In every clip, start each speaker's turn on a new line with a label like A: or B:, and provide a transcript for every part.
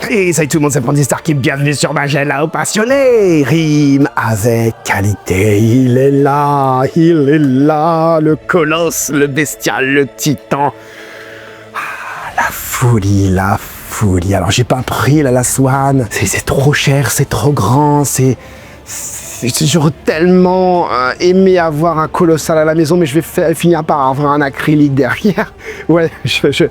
A: Et salut tout le monde, c'est Francis Starkip, bienvenue sur ma chaîne là, passionné. Rime avec qualité, il est là, le colosse, le bestial, le titan. Ah, la folie. Alors j'ai pas pris la Last One, c'est trop cher, c'est trop grand, j'aurais tellement aimé avoir un colossal à la maison, mais je vais finir par avoir un acrylique derrière. Ouais, je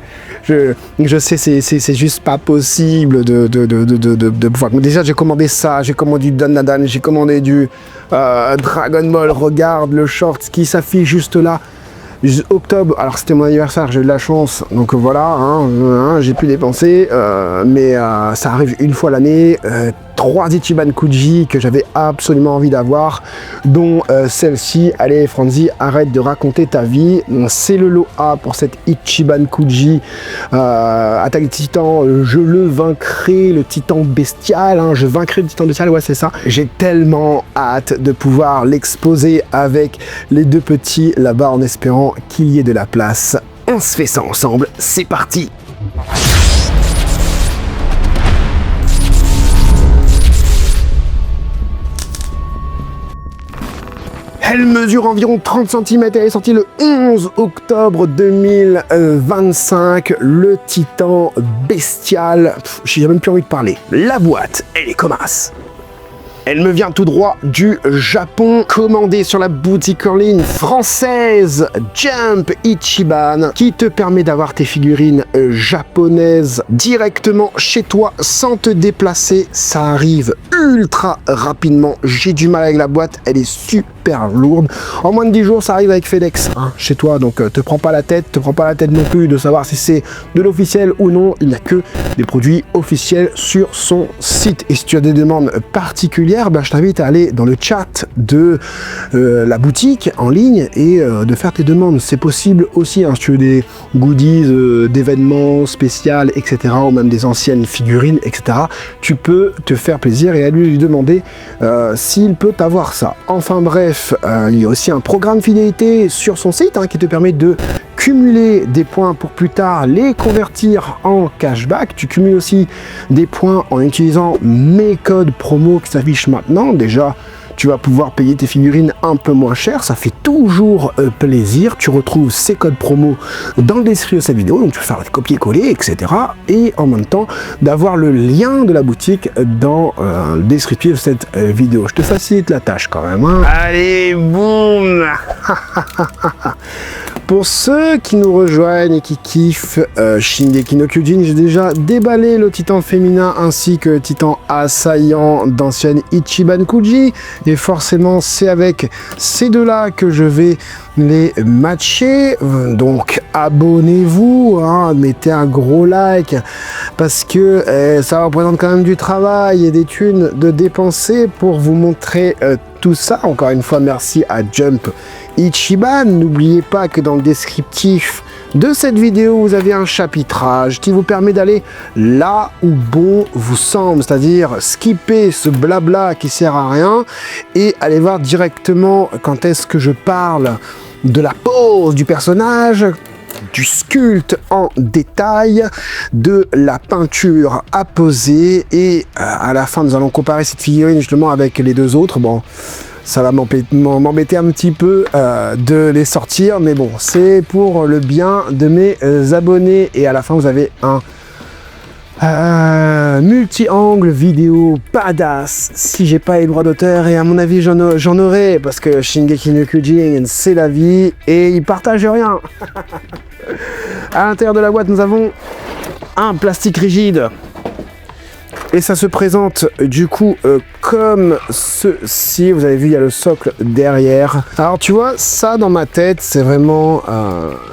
A: sais, c'est juste pas possible de pouvoir. Déjà, j'ai commandé ça, j'ai commandé du Dandadan, j'ai commandé du Dragon Ball. Regarde le short qui s'affiche juste là. Octobre, alors c'était mon anniversaire, j'ai eu de la chance, donc voilà, j'ai pu dépenser, mais ça arrive une fois l'année. 3 Ichiban Kuji que j'avais absolument envie d'avoir, dont celle-ci. Allez Franzi, arrête de raconter ta vie. C'est le lot A pour cette Ichiban Kuji. Attaque des titans, je le vaincrai, le titan bestial, je vaincrai le titan bestial, ouais c'est ça. J'ai tellement hâte de pouvoir l'exposer avec les deux petits là-bas en espérant qu'il y ait de la place. On se fait ça ensemble, c'est parti. Elle mesure environ 30 cm, elle est sortie le 11 octobre 2025, le titan bestial. J'ai même plus envie de parler. La boîte, elle est comme as. Elle me vient tout droit du Japon, commandée sur la boutique en ligne française Jump Ichiban, qui te permet d'avoir tes figurines japonaises directement chez toi sans te déplacer. Ça arrive ultra rapidement. J'ai du mal avec la boîte, elle est super lourde. En moins de 10 jours, ça arrive avec FedEx chez toi, donc te prends pas la tête non plus de savoir si c'est de l'officiel ou non. Il n'y a que des produits officiels sur son site. Et si tu as des demandes particulières, je t'invite à aller dans le chat de la boutique en ligne et de faire tes demandes. C'est possible aussi, si tu veux des goodies d'événements spéciaux, etc., ou même des anciennes figurines, etc., tu peux te faire plaisir et à lui demander s'il peut t'avoir ça. Enfin bref, il y a aussi un programme fidélité sur son site qui te permet de cumuler des points pour plus tard les convertir en cashback. Tu cumules aussi des points en utilisant mes codes promo qui s'affichent maintenant. Déjà, tu vas pouvoir payer tes figurines un peu moins cher, ça fait toujours plaisir. Tu retrouves ces codes promo dans le description de cette vidéo, donc tu peux faire le copier-coller, etc. Et en même temps, d'avoir le lien de la boutique dans le descriptif de cette vidéo. Je te facilite la tâche quand même. Allez, boum. Pour ceux qui nous rejoignent et qui kiffent Shingeki no Kyojin, j'ai déjà déballé le titan féminin ainsi que le titan assaillant d'ancienne Ichiban Kuji. Et forcément, c'est avec ces deux-là que je vais les matcher. Donc, abonnez-vous, mettez un gros like parce que ça représente quand même du travail et des thunes de dépenser pour vous montrer tout ça. Encore une fois, merci à Jump Ichiban. N'oubliez pas que dans le descriptif de cette vidéo, vous avez un chapitrage qui vous permet d'aller là où bon vous semble, c'est-à-dire skipper ce blabla qui sert à rien et aller voir directement quand est-ce que je parle de la pose du personnage, du sculpte en détail, de la peinture à poser et à la fin nous allons comparer cette figurine justement avec les deux autres. Bon, ça va m'embêter un petit peu de les sortir, mais bon, c'est pour le bien de mes abonnés. Et à la fin, vous avez un multi-angle vidéo badass si j'ai pas les droits d'auteur, et à mon avis j'en aurai parce que Shingeki no Kyojin c'est la vie et ils partagent rien. À l'intérieur de la boîte nous avons un plastique rigide et ça se présente du coup comme ceci. Vous avez vu, il y a le socle derrière. Alors tu vois, ça dans ma tête c'est vraiment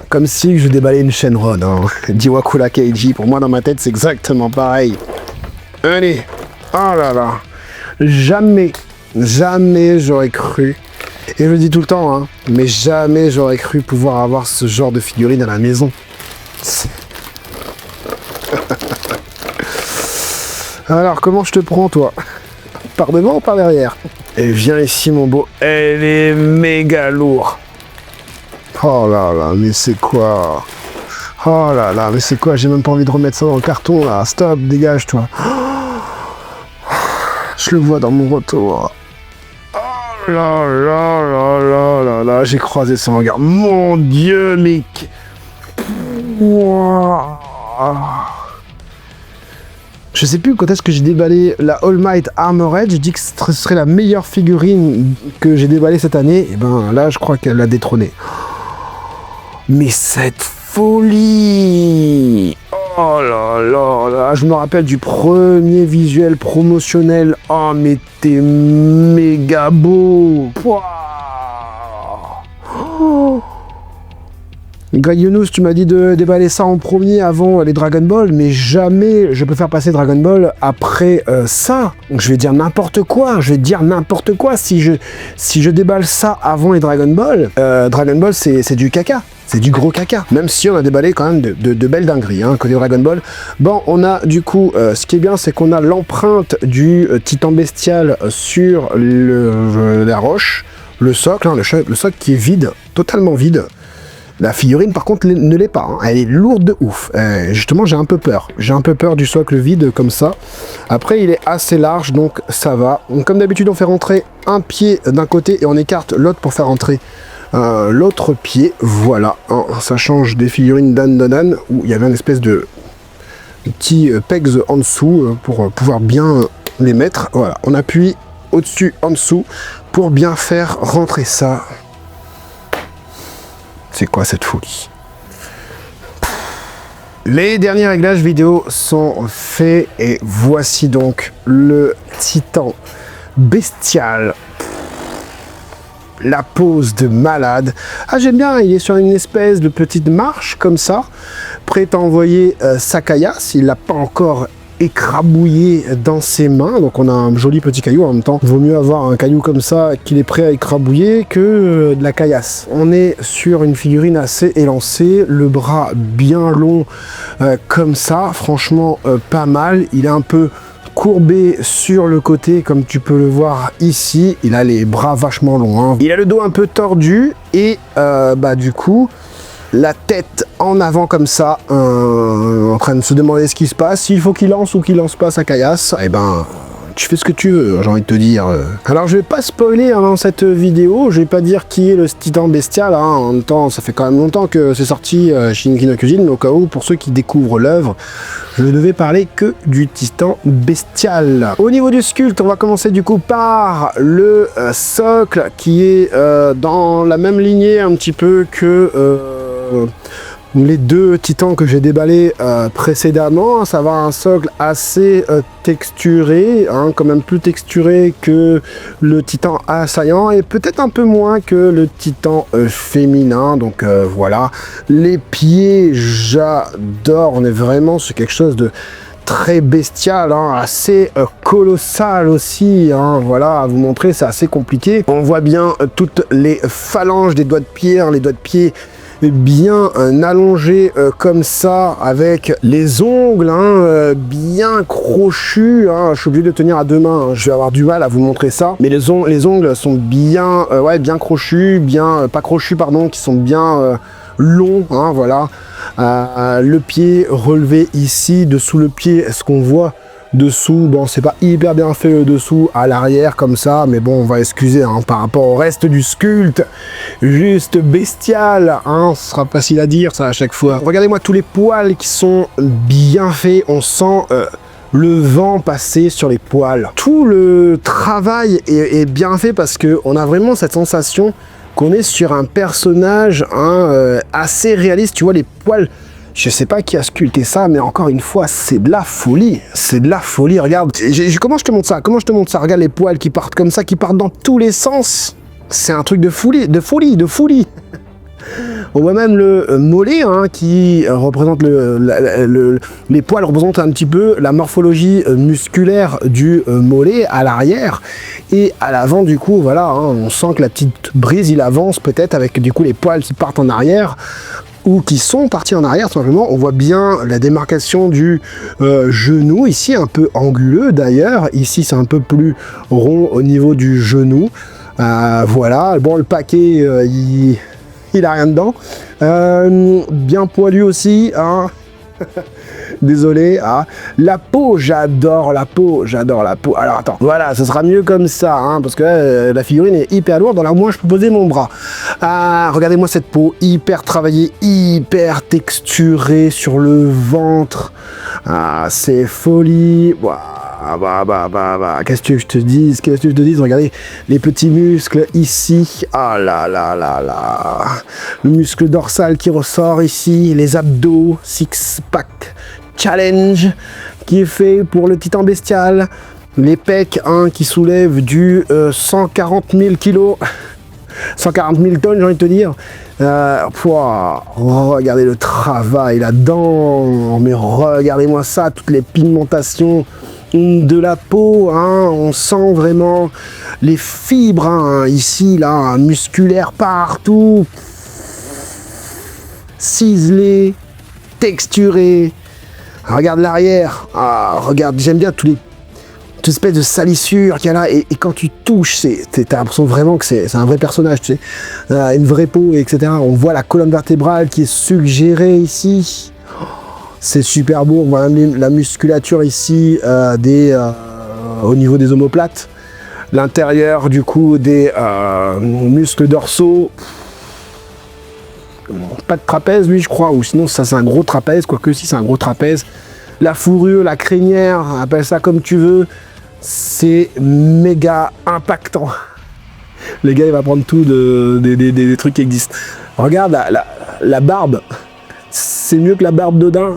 A: comme si je déballais une Shenron, Jiwakura Keiji. Pour moi dans ma tête c'est exactement pareil. Allez, oh là là, jamais j'aurais cru, et je le dis tout le temps, mais jamais j'aurais cru pouvoir avoir ce genre de figurine à la maison. Alors, comment je te prends, toi? Par devant ou par derrière? Et viens ici, mon beau. Elle est méga lourde. Oh là là, mais c'est quoi? Oh là là, mais c'est quoi? J'ai même pas envie de remettre ça dans le carton là. Stop, dégage toi. Je le vois dans mon retour. Oh là là là là là là, j'ai croisé son regard. Mon Dieu, mec. Wow. Je sais plus quand est-ce que j'ai déballé la All Might Armored. J'ai dit que ce serait la meilleure figurine que j'ai déballée cette année. Et ben là, je crois qu'elle l'a détrônée. Mais cette folie! Oh là là là! Je me rappelle du premier visuel promotionnel. Oh, mais t'es méga beau! Pouah. Oh. Greg Younous, tu m'as dit de déballer ça en premier avant les Dragon Ball, mais jamais je peux faire passer Dragon Ball après ça. Donc je vais dire n'importe quoi, si je déballe ça avant les Dragon Ball. Dragon Ball c'est du caca, c'est du gros caca. Même si on a déballé quand même de belles dingueries, hein, côté Dragon Ball. Bon, on a du coup, ce qui est bien, c'est qu'on a l'empreinte du Titan Bestial sur la roche, le socle, hein, le socle qui est vide, totalement vide. La figurine, par contre, ne l'est pas. Hein. Elle est lourde de ouf. Justement, j'ai un peu peur. J'ai un peu peur du socle vide comme ça. Après, il est assez large, donc ça va. Donc, comme d'habitude, on fait rentrer un pied d'un côté et on écarte l'autre pour faire rentrer l'autre pied. Voilà. Hein. Ça change des figurines d'Anne Donan où il y avait une espèce de petits pegs en dessous pour pouvoir bien les mettre. Voilà. On appuie au-dessus, en dessous pour bien faire rentrer ça. C'est quoi cette folie? Les derniers réglages vidéo sont faits et voici donc le Titan Bestial. La pose de malade. Ah, j'aime bien, il est sur une espèce de petite marche comme ça, prêt à envoyer sa caillasse. Il l'a pas encore écrabouillé dans ses mains, donc on a un joli petit caillou. En même temps, il vaut mieux avoir un caillou comme ça qu'il est prêt à écrabouiller que de la caillasse. On est sur une figurine assez élancée, le bras bien long comme ça, franchement pas mal. Il est un peu courbé sur le côté comme tu peux le voir ici. Il a les bras vachement longs, hein. Il a le dos un peu tordu et du coup la tête en avant comme ça, en train de se demander ce qui se passe, s'il faut qu'il lance ou qu'il lance pas sa caillasse, et ben tu fais ce que tu veux, j'ai envie de te dire. Alors je vais pas spoiler dans cette vidéo, je vais pas dire qui est le Titan Bestial, hein. En même temps ça fait quand même longtemps que c'est sorti chez Shingeki no Kyojin, mais au cas où, pour ceux qui découvrent l'œuvre, je ne vais parler que du Titan Bestial. Au niveau du sculpte, on va commencer du coup par le socle qui est dans la même lignée un petit peu que les deux titans que j'ai déballés précédemment, ça va un socle assez texturé, hein, quand même plus texturé que le titan assaillant et peut-être un peu moins que le titan féminin. Donc voilà, les pieds, j'adore, on est vraiment sur quelque chose de très bestial, hein, assez colossal aussi, hein, voilà, à vous montrer, c'est assez compliqué. On voit bien toutes les phalanges des doigts de pied, hein, les doigts de pied bien allongé comme ça, avec les ongles hein, bien crochus, hein. Je suis obligé de tenir à deux mains, hein. Je vais avoir du mal à vous montrer ça, mais les ongles sont bien bien crochus, bien pas crochus pardon, qui sont bien longs, hein, voilà. Le pied relevé ici, dessous le pied, est-ce qu'on voit dessous? Bon, c'est pas hyper bien fait le dessous à l'arrière comme ça, mais bon, on va excuser hein, par rapport au reste du sculpte, juste bestial, hein, ce sera facile à dire ça à chaque fois. Regardez-moi tous les poils qui sont bien faits, on sent le vent passer sur les poils. Tout le travail est bien fait parce que on a vraiment cette sensation qu'on est sur un personnage hein, assez réaliste, tu vois les poils. Je sais pas qui a sculpté ça, mais encore une fois, c'est de la folie. C'est de la folie, regarde. Comment je te montre ça? Regarde les poils qui partent comme ça, qui partent dans tous les sens. C'est un truc de folie, de folie. On voit même le mollet hein, qui représente les poils représentent un petit peu la morphologie musculaire du mollet à l'arrière et à l'avant du coup voilà hein, on sent que la petite brise il avance peut-être avec du coup les poils qui partent en arrière ou qui sont partis en arrière tout simplement. On voit bien la démarcation du genou ici un peu anguleux d'ailleurs, ici c'est un peu plus rond au niveau du genou. Voilà, bon le paquet il a rien dedans. Bien poilu aussi, hein. Désolé, hein. La peau, j'adore la peau, j'adore la peau. Alors attends, voilà, ce sera mieux comme ça, hein, parce que la figurine est hyper lourde, dans la moins je peux poser mon bras. Ah, regardez-moi cette peau, hyper travaillée, hyper texturée sur le ventre. Ah, c'est folie. Qu'est-ce que je te dise, qu'est-ce que je te dise, regardez les petits muscles ici, ah là là là là, le muscle dorsal qui ressort ici, les abdos, six-pack challenge qui est fait pour le titan bestial, les pecs hein, qui soulèvent du 140 000 kilos, 140 000 tonnes j'ai envie de te dire. Regardez le travail là-dedans, mais regardez-moi ça, toutes les pigmentations de la peau, hein, on sent vraiment les fibres hein, ici, là, musculaires partout, ciselé, texturé. Regarde l'arrière, regarde, j'aime bien toutes espèces de salissures qu'il y a là, et quand tu touches, t'as l'impression vraiment que c'est un vrai personnage, tu sais, une vraie peau, etc. On voit la colonne vertébrale qui est suggérée ici. C'est super beau, on voit même la musculature ici au niveau des omoplates. L'intérieur du coup des muscles dorsaux. Pas de trapèze lui je crois, ou sinon ça c'est un gros trapèze, quoique si c'est un gros trapèze. La fourrure, la crinière, appelle ça comme tu veux, c'est méga impactant. Les gars il va prendre tout des trucs qui existent. Regarde la barbe. C'est mieux que la barbe d'Odin.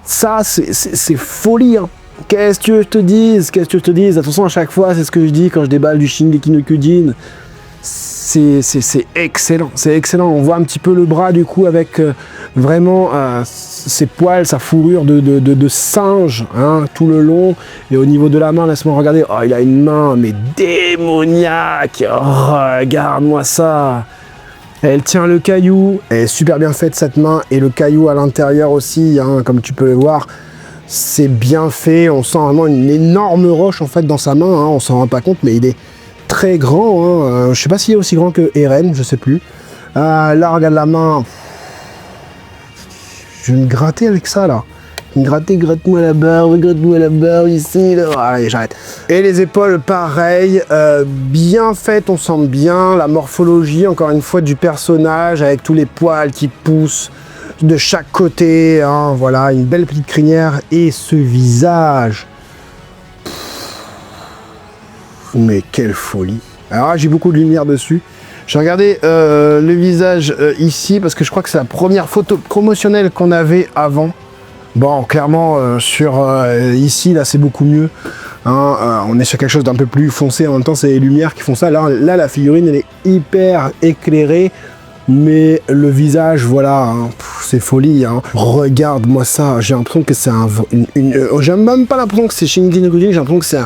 A: Ça, c'est folie. Hein. Qu'est-ce que je te dise? Qu'est-ce que je te dise? Attention, à chaque fois, c'est ce que je dis quand je déballe du Shingeki no Kyojin. C'est excellent. C'est excellent. On voit un petit peu le bras, du coup, avec vraiment ses poils, sa fourrure de singe, hein, tout le long. Et au niveau de la main, laisse-moi regarder. Oh, il a une main, mais démoniaque. Regarde-moi ça. Elle tient le caillou, elle est super bien faite cette main, et le caillou à l'intérieur aussi, hein, comme tu peux le voir, c'est bien fait, on sent vraiment une énorme roche en fait dans sa main, hein, on s'en rend pas compte, mais il est très grand, hein, je sais pas s'il est aussi grand que Eren, je sais plus. Là, regarde la main, je vais me gratter avec ça là. Gratte-moi la barbe ici, là. Allez, j'arrête. Et les épaules, pareil, bien faites, on sent bien la morphologie, encore une fois, du personnage, avec tous les poils qui poussent de chaque côté, hein, voilà, une belle petite crinière, et ce visage. Mais quelle folie. Alors là, j'ai beaucoup de lumière dessus. J'ai regardé le visage ici, parce que je crois que c'est la première photo promotionnelle qu'on avait avant. Bon, clairement, ici, là, c'est beaucoup mieux. Hein, on est sur quelque chose d'un peu plus foncé. En même temps, c'est les lumières qui font ça. Là, la figurine, elle est hyper éclairée. Mais le visage, voilà, hein, c'est folie. Hein. Regarde-moi ça. J'ai l'impression que c'est j'ai même pas l'impression que c'est Shingeki no Kyojin. J'ai l'impression que c'est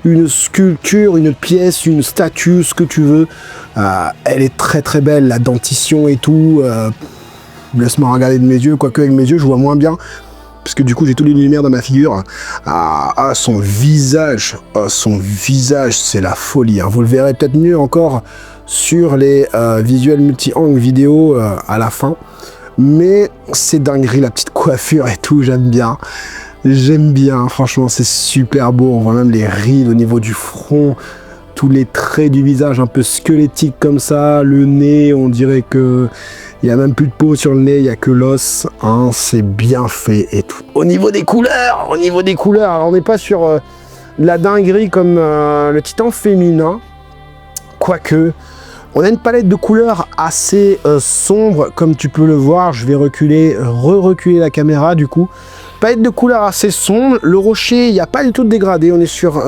A: une sculpture, une pièce, une statue, ce que tu veux. Elle est très très belle. La dentition et tout. Laisse-moi regarder de mes yeux. Quoique avec mes yeux, je vois moins bien. Parce que du coup j'ai toutes les lumières dans ma figure. Son visage, c'est la folie. Hein. Vous le verrez peut-être mieux encore sur les visuels multi-angles vidéo à la fin. Mais c'est dinguerie, la petite coiffure et tout, j'aime bien. J'aime bien, franchement c'est super beau. On voit même les rides au niveau du front. Tous les traits du visage un peu squelettiques comme ça. Le nez, on dirait que... il n'y a même plus de peau sur le nez, il n'y a que l'os, hein, c'est bien fait et tout. Au niveau des couleurs, alors on n'est pas sur la dinguerie comme le titan féminin, quoique, on a une palette de couleurs assez sombre, comme tu peux le voir. Je vais reculer la caméra du coup. Palette de couleurs assez sombre, le rocher, il n'y a pas du tout de dégradé, on est sur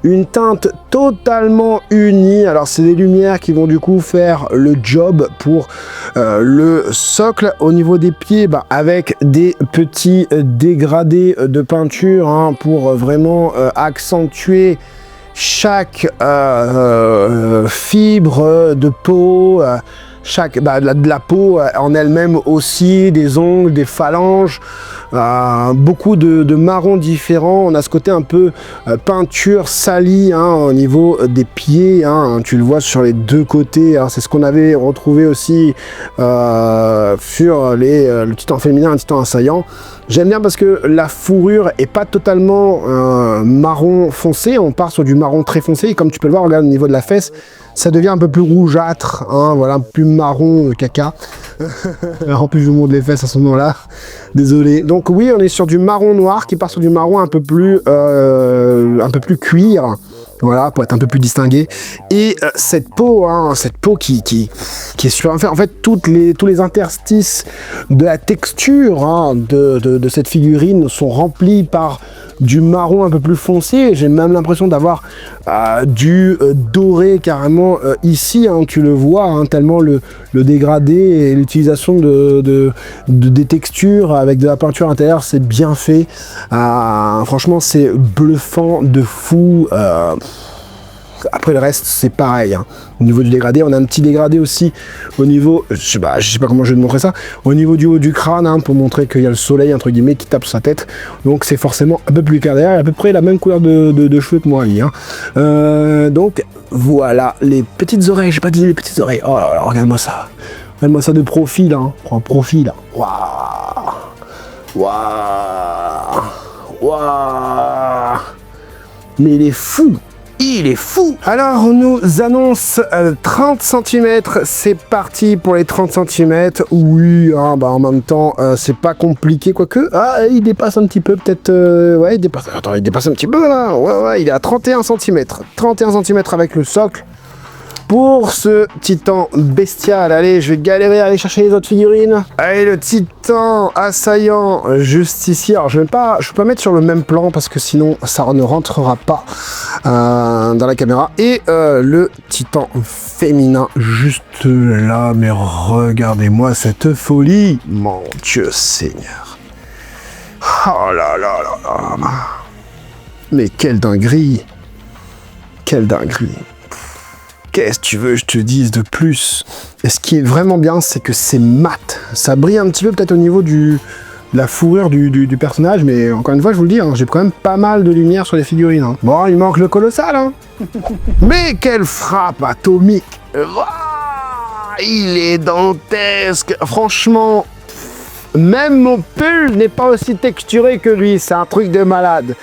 A: une teinte totalement unie. Alors c'est des lumières qui vont du coup faire le job pour le socle. Au niveau des pieds, avec des petits dégradés de peinture, hein, pour vraiment accentuer chaque fibre de peau, de la peau en elle-même aussi, des ongles, des phalanges, beaucoup de marrons différents. On a ce côté un peu peinture salie hein, au niveau des pieds. Hein, tu le vois sur les deux côtés. Hein, c'est ce qu'on avait retrouvé aussi sur le titan féminin et le titan assaillant. J'aime bien parce que la fourrure est pas totalement marron foncé. On part sur du marron très foncé. Et comme tu peux le voir, regarde au niveau de la fesse, ça devient un peu plus rougeâtre. Hein, voilà, plus marron caca. En plus, je vous montre les fesses à ce moment-là. Désolé. Donc oui, on est sur du marron noir qui part sur du marron un peu plus cuir. Voilà, pour être un peu plus distingué. Et cette peau qui est sur... En fait, tous les interstices de la texture hein, de cette figurine sont remplis par du marron un peu plus foncé. J'ai même l'impression d'avoir du doré carrément ici. Hein, tu le vois, hein, tellement le dégradé et l'utilisation des textures avec de la peinture intérieure, c'est bien fait. Franchement, c'est bluffant de fou. Après le reste c'est pareil hein. Au niveau du dégradé, on a un petit dégradé aussi au niveau, je sais pas comment je vais te montrer ça, au niveau du haut du crâne hein, pour montrer qu'il y a le soleil entre guillemets qui tape sur sa tête, donc c'est forcément un peu plus clair derrière, à peu près la même couleur de cheveux que moi lui hein. Donc voilà les petites oreilles, j'ai pas dit les petites oreilles, oh là là, regarde-moi ça de profil hein, en profil, waouh waouh waouh, mais il est fou. Il est fou. Alors, on nous annonce 30 cm. C'est parti pour les 30 cm. Oui, hein, en même temps, c'est pas compliqué, quoique. Ah, il dépasse un petit peu, peut-être... ouais, il dépasse... Attends, il dépasse un petit peu, là. Ouais, il est à 31 cm. 31 cm avec le socle. Pour ce titan bestial, allez, je vais galérer à aller chercher les autres figurines. Allez, le titan assaillant, juste ici. Alors, je vais pas mettre sur le même plan parce que sinon, ça ne rentrera pas dans la caméra. Et le titan féminin, juste là. Mais regardez-moi cette folie. Mon Dieu Seigneur. Oh là là là là. Mais quelle dinguerie. Quelle dinguerie. Qu'est-ce que tu veux que je te dise de plus? Et ce qui est vraiment bien, c'est que c'est mat. Ça brille un petit peu peut-être au niveau de la fourrure du personnage, mais encore une fois, je vous le dis, hein, j'ai quand même pas mal de lumière sur les figurines. Hein. Bon, il manque le colossal. Hein. Mais quelle frappe atomique! Il est dantesque. Franchement, même mon pull n'est pas aussi texturé que lui. C'est un truc de malade.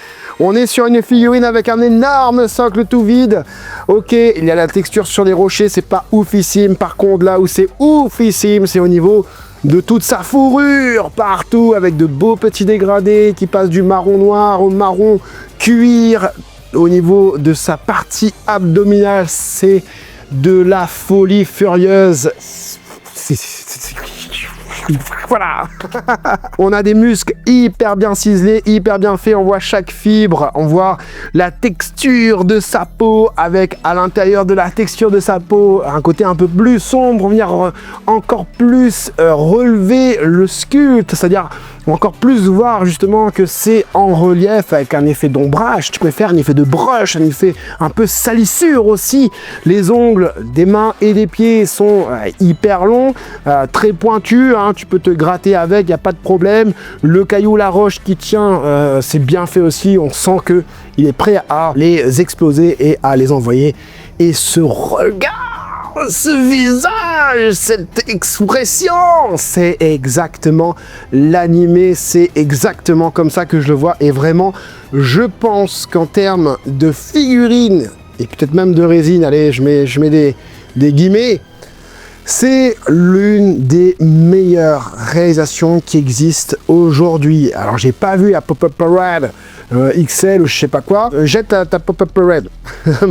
A: On est sur une figurine avec un énorme socle tout vide. Ok, il y a la texture sur les rochers, c'est pas oufissime. Par contre, là où c'est oufissime, c'est au niveau de toute sa fourrure, partout, avec de beaux petits dégradés qui passent du marron noir au marron cuir. Au niveau de sa partie abdominale, c'est de la folie furieuse. Voilà. On a des muscles hyper bien ciselés, hyper bien faits. On voit chaque fibre, on voit la texture de sa peau avec à l'intérieur de la texture de sa peau un côté un peu plus sombre, venir encore plus relever le sculpte, c'est-à-dire encore plus voir justement que c'est en relief avec un effet d'ombrage. Tu peux faire un effet de brush, un effet un peu salissure aussi. Les ongles des mains et des pieds sont hyper longs, très pointus, hein, tu peux te gratter avec, il n'y a pas de problème. Le caillou, la roche qui tient, c'est bien fait aussi, on sent que il est prêt à les exploser et à les envoyer. Et ce regard, ce visage, cette expression, c'est exactement l'animé, c'est exactement comme ça que je le vois. Et vraiment, je pense qu'en termes de figurines, et peut-être même de résine, allez, je mets des guillemets, c'est l'une des meilleures réalisations qui existent aujourd'hui. Alors, j'ai pas vu la Pop-Up Parade XL ou je sais pas quoi. Jette ta Pop-Up Parade.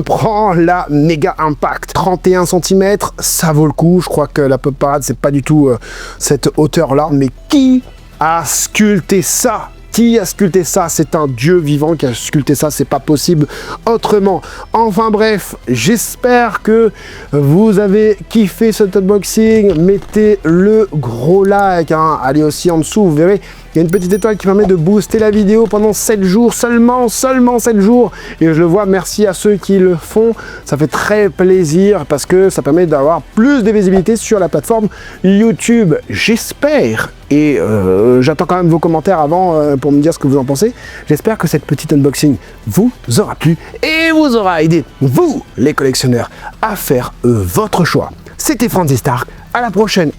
A: Prends la Mega Impact. 31 cm, ça vaut le coup. Je crois que la Pop-Up Parade, c'est pas du tout cette hauteur-là. Mais qui a sculpté ça? Qui a sculpté ça? C'est un dieu vivant qui a sculpté ça, c'est pas possible autrement. Enfin bref, j'espère que vous avez kiffé cet unboxing. Mettez le gros like, hein. Allez aussi en dessous, vous verrez, il y a une petite étoile qui permet de booster la vidéo pendant 7 jours, seulement 7 jours. Et je le vois, merci à ceux qui le font. Ça fait très plaisir parce que ça permet d'avoir plus de visibilité sur la plateforme YouTube. J'espère, et j'attends quand même vos commentaires avant pour me dire ce que vous en pensez. J'espère que cette petite unboxing vous aura plu et vous aura aidé, vous les collectionneurs, à faire votre choix. C'était Franzy Stark, à la prochaine.